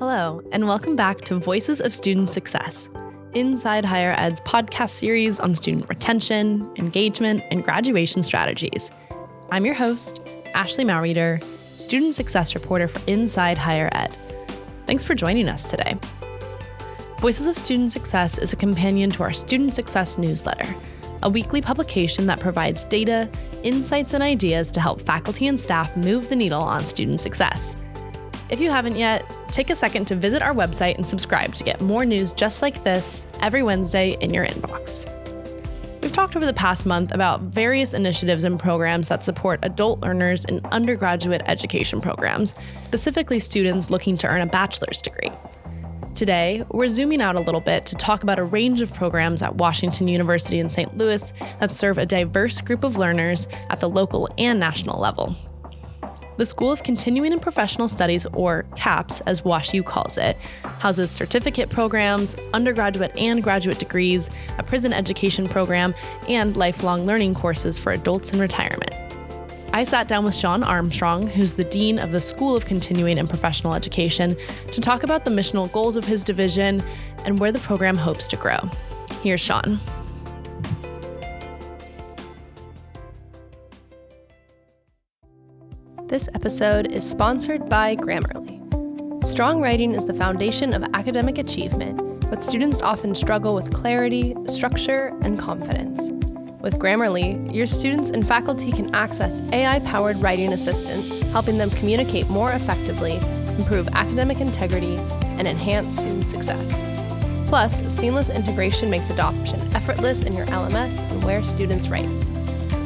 Hello, and welcome back to Voices of Student Success, Inside Higher Ed's podcast series on student retention, engagement, and graduation strategies. I'm your host, Ashley Maureeder, student success reporter for Inside Higher Ed. Thanks for joining us today. Voices of Student Success is a companion to our Student Success newsletter, a weekly publication that provides data, insights, and ideas to help faculty and staff move the needle on student success. If you haven't yet, take a second to visit our website and subscribe to get more news just like this every Wednesday in your inbox. We've talked over the past month about various initiatives and programs that support adult learners in undergraduate education programs, specifically students looking to earn a bachelor's degree. Today, we're zooming out a little bit to talk about a range of programs at Washington University in St. Louis that serve a diverse group of learners at the local and national level. The School of Continuing and Professional Studies, or CAPS as WashU calls it, houses certificate programs, undergraduate and graduate degrees, a prison education program, and lifelong learning courses for adults in retirement. I sat down with Sean Armstrong, who's the Dean of the School of Continuing and Professional Education, to talk about the missional goals of his division and where the program hopes to grow. Here's Sean. This episode is sponsored by Grammarly. Strong writing is the foundation of academic achievement, but students often struggle with clarity, structure, and confidence. With Grammarly, your students and faculty can access AI-powered writing assistance, helping them communicate more effectively, improve academic integrity, and enhance student success. Plus, seamless integration makes adoption effortless in your LMS and where students write.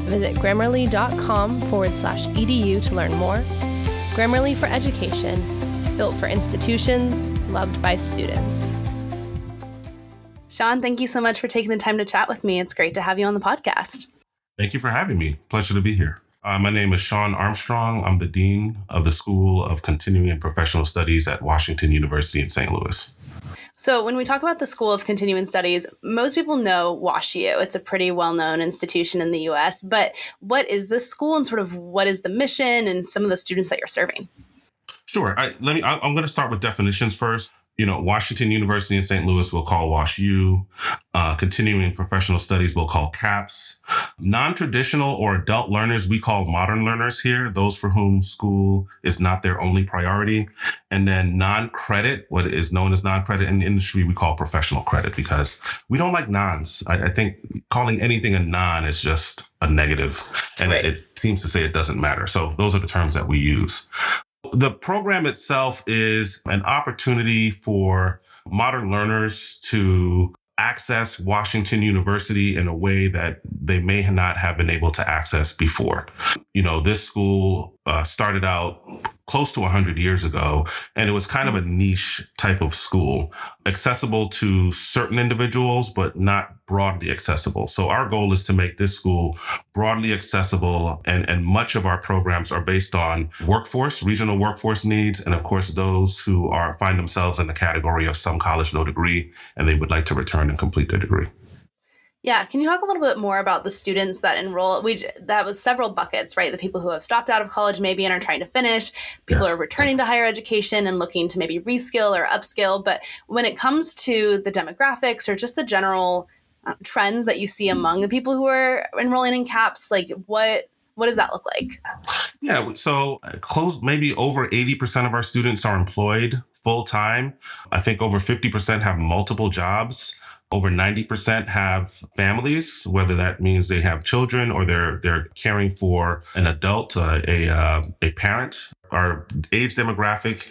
Visit grammarly.com/edu to learn more. Grammarly for education, built for institutions, loved by students. Sean, thank you so much for taking the time to chat with me. It's great to have you on the podcast. Thank you for having me. Pleasure to be here. My name is Sean Armstrong. I'm the Dean of the School of Continuing and Professional Studies at Washington University in St. Louis. So when we talk about the School of Continuing Studies, most people know WashU. It's a pretty well-known institution in the U.S., but what is this school and sort of what is the mission and some of the students that you're serving? Sure. I'm going to start with definitions first. Washington University in St. Louis we'll call WashU. Continuing Professional Studies we'll call CAPS. Non-traditional or adult learners we call modern learners here, those for whom school is not their only priority. And then non-credit, what is known as non-credit in the industry, we call professional credit because we don't like nons. I think calling anything a non is just a negative, and right. It seems to say it doesn't matter. So those are the terms that we use. The program itself is an opportunity for modern learners to access Washington University in a way that they may not have been able to access before. This school started out close to 100 years ago, and it was kind of a niche type of school, accessible to certain individuals, but not broadly accessible. So our goal is to make this school broadly accessible, and much of our programs are based on regional workforce needs, and of course, those who find themselves in the category of some college, no degree, and they would like to return and complete their degree. Yeah. Can you talk a little bit more about the students that enroll? That was several buckets, right? The people who have stopped out of college maybe and are trying to finish, people who are returning to higher education and looking to maybe reskill or upskill. But when it comes to the demographics or just the general trends that you see among the people who are enrolling in CAPS, like what does that look like? Yeah. So maybe over 80% of our students are employed full time. I think over 50% have multiple jobs. Over 90% have families, whether that means they have children or they're caring for an adult, a parent. Our age demographic,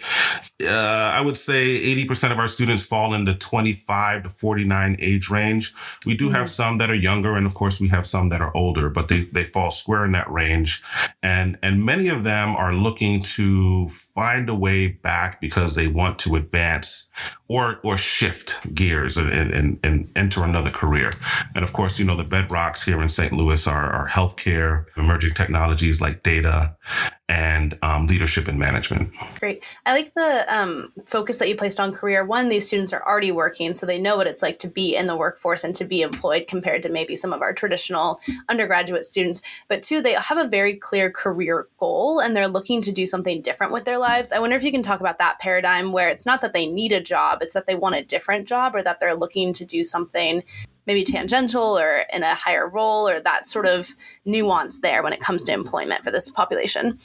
I would say 80% of our students fall in the 25 to 49 age range. We do have some that are younger, and of course we have some that are older, but they fall square in that range. And many of them are looking to find a way back because they want to advance or shift gears and enter another career. And of course, the bedrocks here in St. Louis are healthcare, emerging technologies like data, and leadership and management. Great. I like the focus that you placed on career. One, these students are already working, so they know what it's like to be in the workforce and to be employed compared to maybe some of our traditional undergraduate students. But two, they have a very clear career goal and they're looking to do something different with their lives. I wonder if you can talk about that paradigm where it's not that they need a job, it's that they want a different job or that they're looking to do something maybe tangential or in a higher role, or that sort of nuance there when it comes to employment for this population.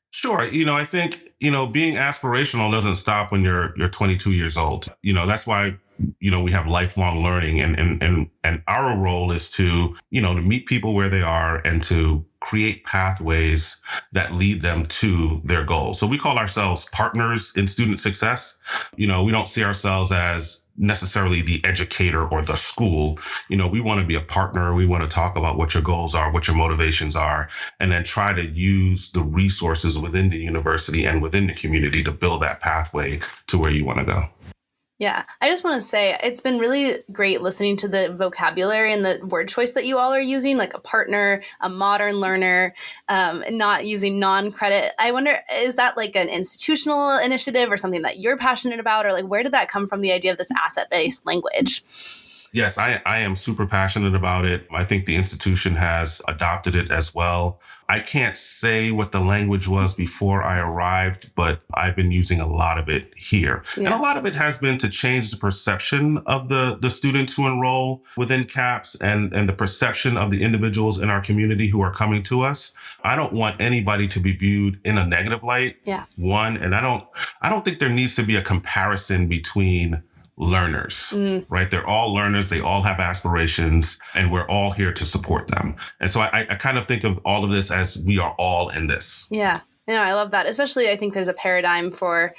Sure. I think, being aspirational doesn't stop when you're 22 years old. That's why, we have lifelong learning and our role is to meet people where they are and to create pathways that lead them to their goals. So we call ourselves partners in student success. We don't see ourselves as necessarily the educator or the school. We want to be a partner. We want to talk about what your goals are, what your motivations are, and then try to use the resources within the university and within the community to build that pathway to where you want to go. Yeah, I just want to say it's been really great listening to the vocabulary and the word choice that you all are using, like a partner, a modern learner, not using non-credit. I wonder, is that like an institutional initiative or something that you're passionate about? Or like, where did that come from, the idea of this asset-based language? Yes, I am super passionate about it. I think the institution has adopted it as well. I can't say what the language was before I arrived, but I've been using a lot of it here. Yeah. And a lot of it has been to change the perception of the students who enroll within CAPS and the perception of the individuals in our community who are coming to us. I don't want anybody to be viewed in a negative light. Yeah. One, and I don't think there needs to be a comparison between learners, right? They're all learners. They all have aspirations and we're all here to support them. And so I kind of think of all of this as we are all in this. Yeah. I love that. Especially, I think there's a paradigm for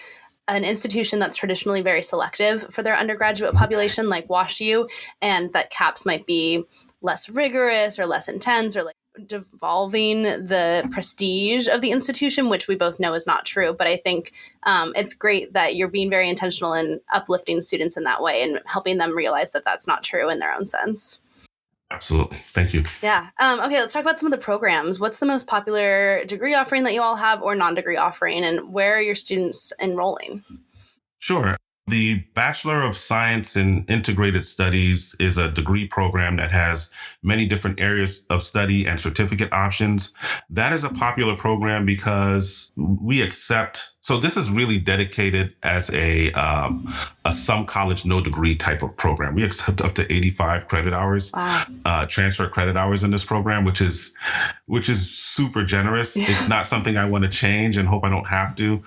an institution that's traditionally very selective for their undergraduate population, like WashU, and that CAPS might be less rigorous or less intense or like devolving the prestige of the institution, which we both know is not true. But I think it's great that you're being very intentional in uplifting students in that way and helping them realize that that's not true in their own sense. Absolutely. Thank you. Yeah. Okay, let's talk about some of the programs. What's the most popular degree offering that you all have or non-degree offering, and where are your students enrolling? Sure. The Bachelor of Science in Integrated Studies is a degree program that has many different areas of study and certificate options. That is a popular program because we accept. So this is really dedicated as a some college, no degree type of program. We accept up to 85 credit hours, transfer credit hours in this program, which is super generous. Yeah. It's not something I want to change and hope I don't have to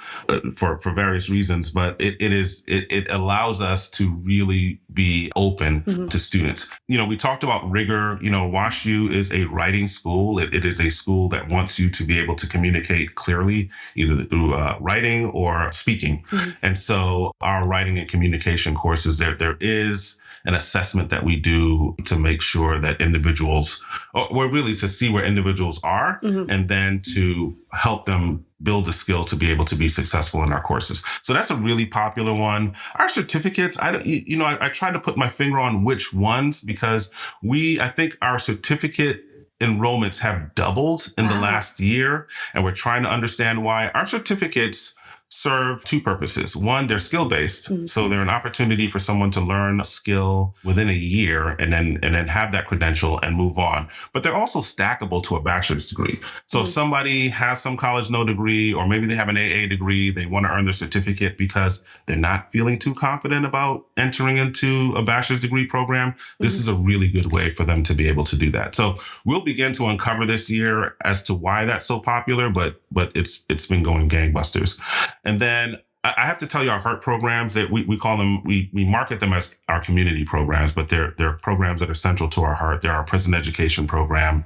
for various reasons, but it allows us to really be open to students. We talked about rigor. WashU is a writing school. It is a school that wants you to be able to communicate clearly, either through writing or speaking. And so our writing and communication courses, there is an assessment that we do to make sure that individuals, or really to see where individuals are, and then to help them build the skill to be able to be successful in our courses. So that's a really popular one. Our certificates, I try to put my finger on which ones, because I think our certificate enrollments have doubled in the last year, and we're trying to understand why. Our certificates serve two purposes. One, they're skill-based. So they're an opportunity for someone to learn a skill within a year and then have that credential and move on. But they're also stackable to a bachelor's degree. So if somebody has some college no degree, or maybe they have an AA degree, they want to earn their certificate because they're not feeling too confident about entering into a bachelor's degree program, this is a really good way for them to be able to do that. So we'll begin to uncover this year as to why that's so popular, but it's been going gangbusters. And then I have to tell you, our heart programs, that we call them, we market them as our community programs, but they're programs that are central to our heart. They're our prison education program,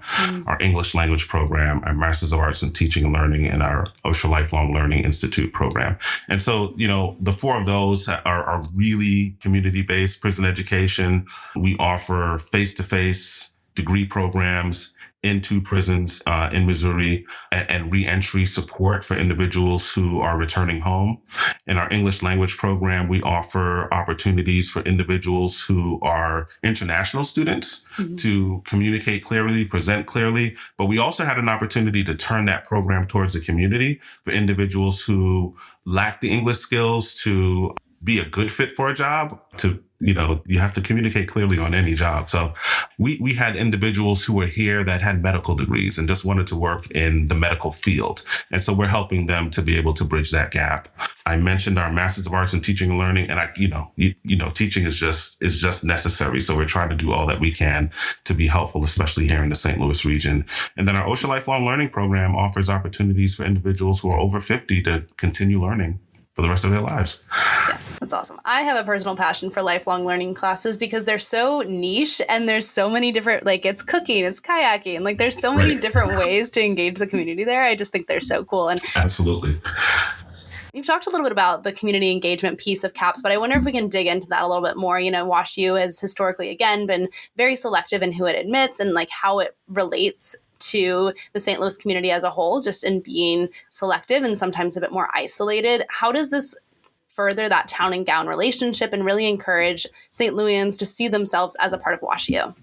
our English language program, our Masters of Arts in Teaching and Learning, and our OSHA Lifelong Learning Institute program. And so, the four of those are really community-based prison education. We offer face-to-face degree programs, into prisons in Missouri and reentry support for individuals who are returning home. In our English language program, we offer opportunities for individuals who are international students to communicate clearly, present clearly. But we also had an opportunity to turn that program towards the community for individuals who lack the English skills to be a good fit for a job. You have to communicate clearly on any job. So we had individuals who were here that had medical degrees and just wanted to work in the medical field. And so we're helping them to be able to bridge that gap. I mentioned our Masters of Arts in Teaching and Learning, and teaching is just necessary. So we're trying to do all that we can to be helpful, especially here in the St. Louis region. And then our OSHA Lifelong Learning Program offers opportunities for individuals who are over 50 to continue learning for the rest of their lives. Yeah, that's awesome. I have a personal passion for lifelong learning classes because they're so niche and there's so many different, it's cooking, it's kayaking, there's so many different ways to engage the community there. I just think they're so cool. And absolutely. You've talked a little bit about the community engagement piece of CAPS, but I wonder if we can dig into that a little bit more. WashU has historically, again, been very selective in who it admits and how it relates to the St. Louis community as a whole, just in being selective and sometimes a bit more isolated. How does this further that town and gown relationship and really encourage St. Louisans to see themselves as a part of WashU?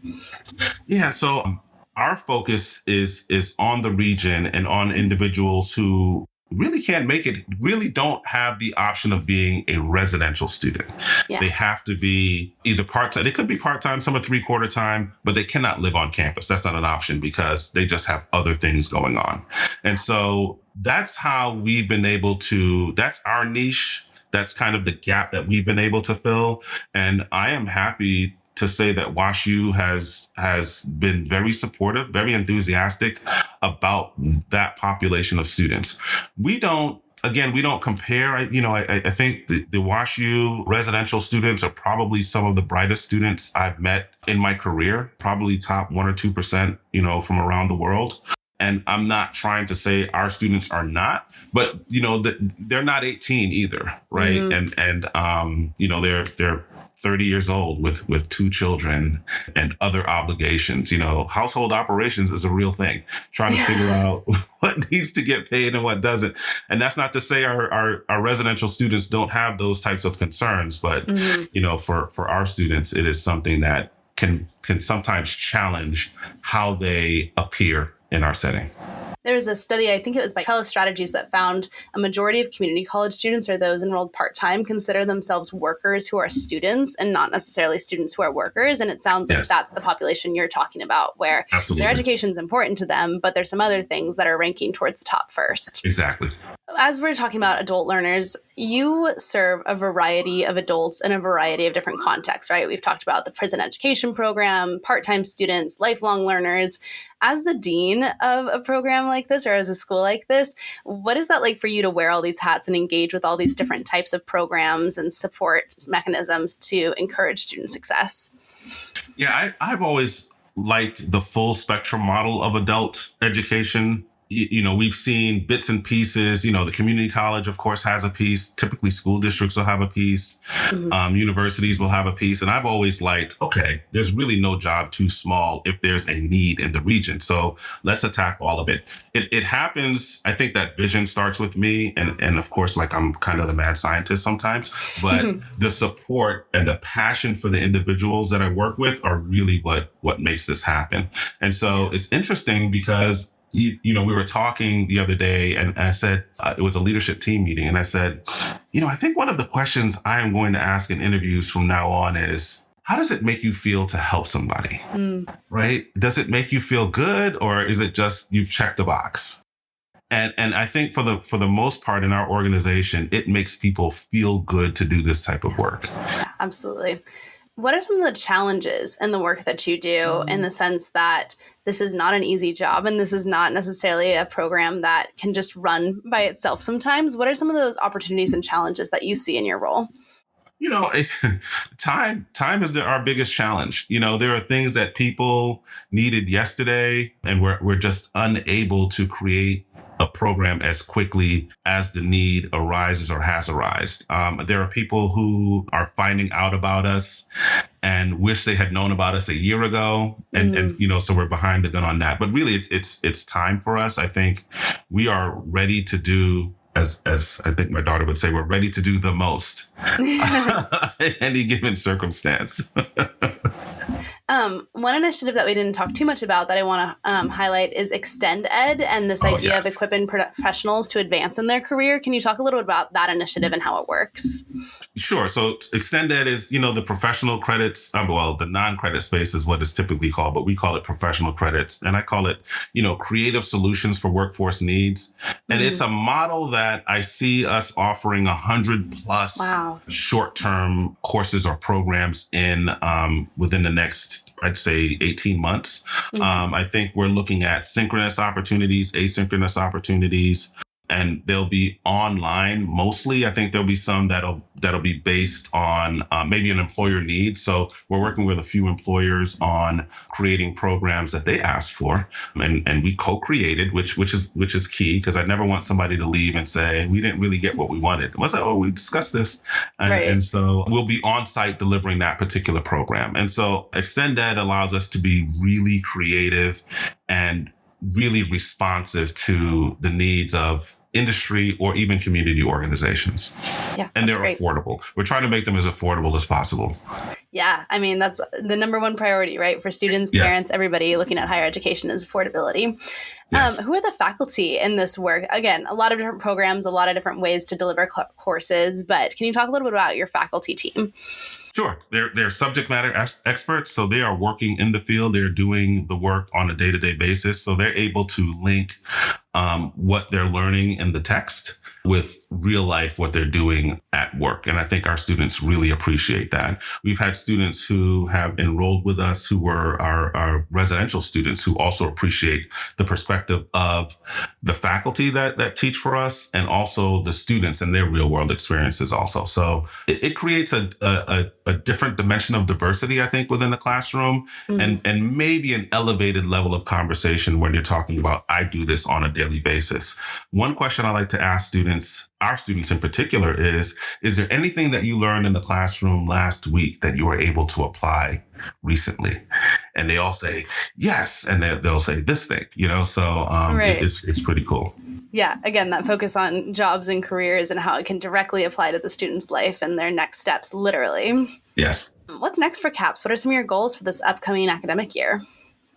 Yeah, so our focus is on the region and on individuals who really can't make it, really don't have the option of being a residential student. Yeah. They have to be either part-time. They could be part-time, some are 3/4 time, but they cannot live on campus. That's not an option because they just have other things going on. And so that's how we've been able to, that's our niche. That's kind of the gap that we've been able to fill. And I am happy to say that WashU has been very supportive, very enthusiastic about that population of students. We don't compare. I think the WashU residential students are probably some of the brightest students I've met in my career, probably top 1 or 2%, from around the world. And I'm not trying to say our students are not, but, they're not 18 either, right? Mm-hmm. They're 30 years old with 2 children and other obligations. Household operations is a real thing. Trying to figure out what needs to get paid and what doesn't. And that's not to say our residential students don't have those types of concerns, but, for our students, it is something that can sometimes challenge how they appear in our setting. There was a study, I think it was by Trellis Strategies, that found a majority of community college students, or those enrolled part-time, consider themselves workers who are students and not necessarily students who are workers. And it sounds like that's the population you're talking about, where their education is important to them, but there's some other things that are ranking towards the top first. Exactly. As we're talking about adult learners, you serve a variety of adults in a variety of different contexts, right? We've talked about the prison education program, part-time students, lifelong learners. As the dean of a program like this, or as a school like this, what is that like for you to wear all these hats and engage with all these different types of programs and support mechanisms to encourage student success? Yeah, I've always liked the full spectrum model of adult education. We've seen bits and pieces. The community college, of course, has a piece. Typically, school districts will have a piece. Mm-hmm. Universities will have a piece. And I've always liked, okay, there's really no job too small if there's a need in the region. So let's attack all of it. It happens. I think that vision starts with me. And of course, I'm kind of the mad scientist sometimes. But the support and the passion for the individuals that I work with are really what makes this happen. And so it's interesting because we were talking the other day and I said, it was a leadership team meeting. And I said, I think one of the questions I am going to ask in interviews from now on is, how does it make you feel to help somebody? Right? Does it make you feel good? Or is it just you've checked a box? And I think for the most part in our organization, it makes people feel good to do this type of work. Yeah, absolutely. What are some of the challenges in the work that you do in the sense that this is not an easy job and this is not necessarily a program that can just run by itself sometimes? What are some of those opportunities and challenges that you see in your role? Time is our biggest challenge. There are things that people needed yesterday and we're just unable to create a program as quickly as the need arises or has arisen. There are people who are finding out about us and wish they had known about us a year ago. And so we're behind the gun on that. But really, it's time for us. I think we are ready to do, as I think my daughter would say, we're ready to do the most in any given circumstance. One initiative that we didn't talk too much about that I want to highlight is Extend Ed and this idea of equipping professionals to advance in their career. Can you talk a little bit about that initiative and how it works? Sure. So Extend Ed is, the professional credits. The non-credit space is what it's typically called, but we call it professional credits. And I call it, creative solutions for workforce needs. And it's a model that I see us offering 100 plus short-term courses or programs in within the next, I'd say 18 months. I think we're looking at synchronous opportunities, asynchronous opportunities, and they'll be online mostly. I think there'll be some that'll be based on maybe an employer need. So we're working with a few employers on creating programs that they asked for, and we co-created, which is key, because I never want somebody to leave and say we didn't really get what we wanted. It was like, we discussed this, and so we'll be on site delivering that particular program. And so Extend Ed allows us to be really creative and really responsive to the needs of industry or even community organizations. Yeah, and they're affordable. We're trying to make them as affordable as possible. Yeah, I mean, that's the number one priority, right? For students, parents, everybody looking at higher education is affordability. Yes. Who are the faculty in this work? Again, a lot of different programs, a lot of different ways to deliver courses, but can you talk a little bit about your faculty team? Sure. They're subject matter experts. So they are working in the field. They're doing the work on a day-to-day basis. So they're able to link what they're learning in the text with real life, what they're doing at work. And I think our students really appreciate that. We've had students who have enrolled with us who were our residential students who also appreciate the perspective of the faculty that teach for us, and also the students and their real world experiences also. So it creates a different dimension of diversity, I think, within the classroom, and maybe an elevated level of conversation when you're talking about, I do this on a daily basis. One question I like to ask students, our students in particular, is there anything that you learned in the classroom last week that you were able to apply recently? And they all say, yes. And they'll say this thing, so it's pretty cool. Yeah. Again, that focus on jobs and careers and how it can directly apply to the student's life and their next steps, literally. Yes. What's next for CAPS? What are some of your goals for this upcoming academic year?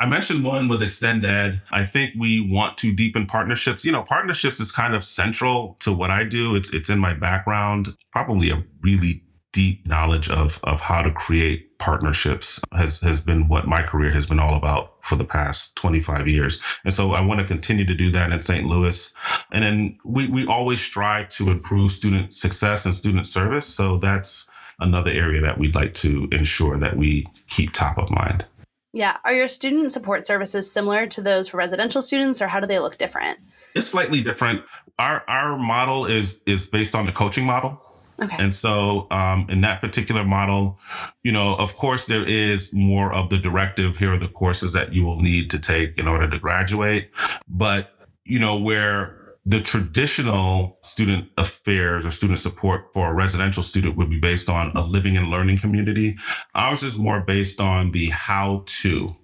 I mentioned one with Extend Ed. I think we want to deepen partnerships. Partnerships is kind of central to what I do. It's in my background, probably a really deep knowledge of how to create partnerships has been what my career has been all about for the past 25 years. And so I want to continue to do that in St. Louis. And then we always strive to improve student success and student service. So that's another area that we'd like to ensure that we keep top of mind. Yeah. Are your student support services similar to those for residential students, or how do they look different? It's slightly different. Our model is based on the coaching model. Okay. And so in that particular model, of course, there is more of the directive. Here are the courses that you will need to take in order to graduate. But, where the traditional student affairs or student support for a residential student would be based on a living and learning community, ours is more based on the how to.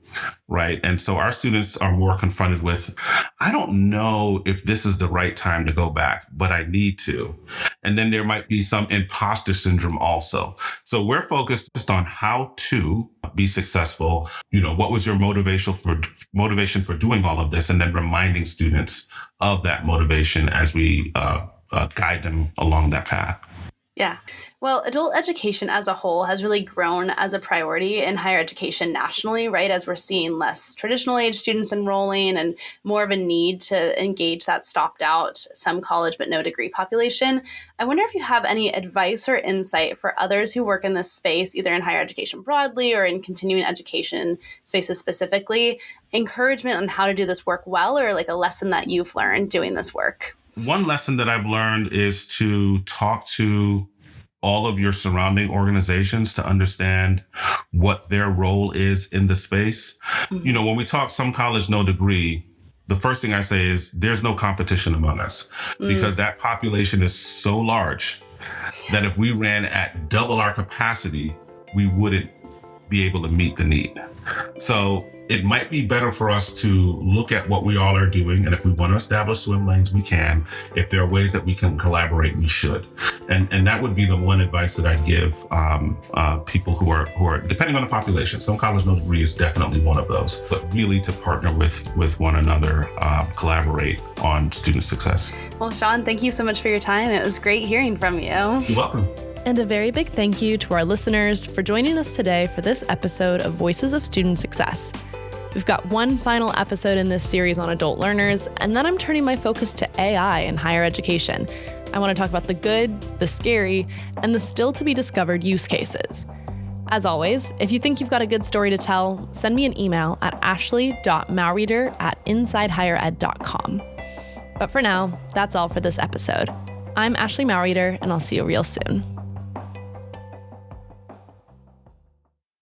Right. And so our students are more confronted with, I don't know if this is the right time to go back, but I need to. And then there might be some imposter syndrome also. So we're focused on how to be successful. What was your motivation for doing all of this? And then reminding students of that motivation as we guide them along that path. Yeah. Well, adult education as a whole has really grown as a priority in higher education nationally, right? As we're seeing less traditional age students enrolling and more of a need to engage that stopped out, some college but no degree population. I wonder if you have any advice or insight for others who work in this space, either in higher education broadly or in continuing education spaces specifically, encouragement on how to do this work well, or like a lesson that you've learned doing this work. One lesson that I've learned is to talk to all of your surrounding organizations to understand what their role is in the space. Mm-hmm. When we talk some college, no degree, the first thing I say is there's no competition among us because that population is so large that if we ran at double our capacity, we wouldn't be able to meet the need. So it might be better for us to look at what we all are doing. And if we want to establish swim lanes, we can. If there are ways that we can collaborate, we should. And that would be the one advice that I'd give people who are, depending on the population. Some college no degree is definitely one of those, but really to partner with one another, collaborate on student success. Well, Sean, thank you so much for your time. It was great hearing from you. You're welcome. And a very big thank you to our listeners for joining us today for this episode of Voices of Student Success. We've got one final episode in this series on adult learners, and then I'm turning my focus to AI in higher education. I want to talk about the good, the scary, and the still to be discovered use cases. As always, if you think you've got a good story to tell, send me an email at ashley.maureader@insidehighered.com. But for now, that's all for this episode. I'm Ashley Maureader, and I'll see you real soon.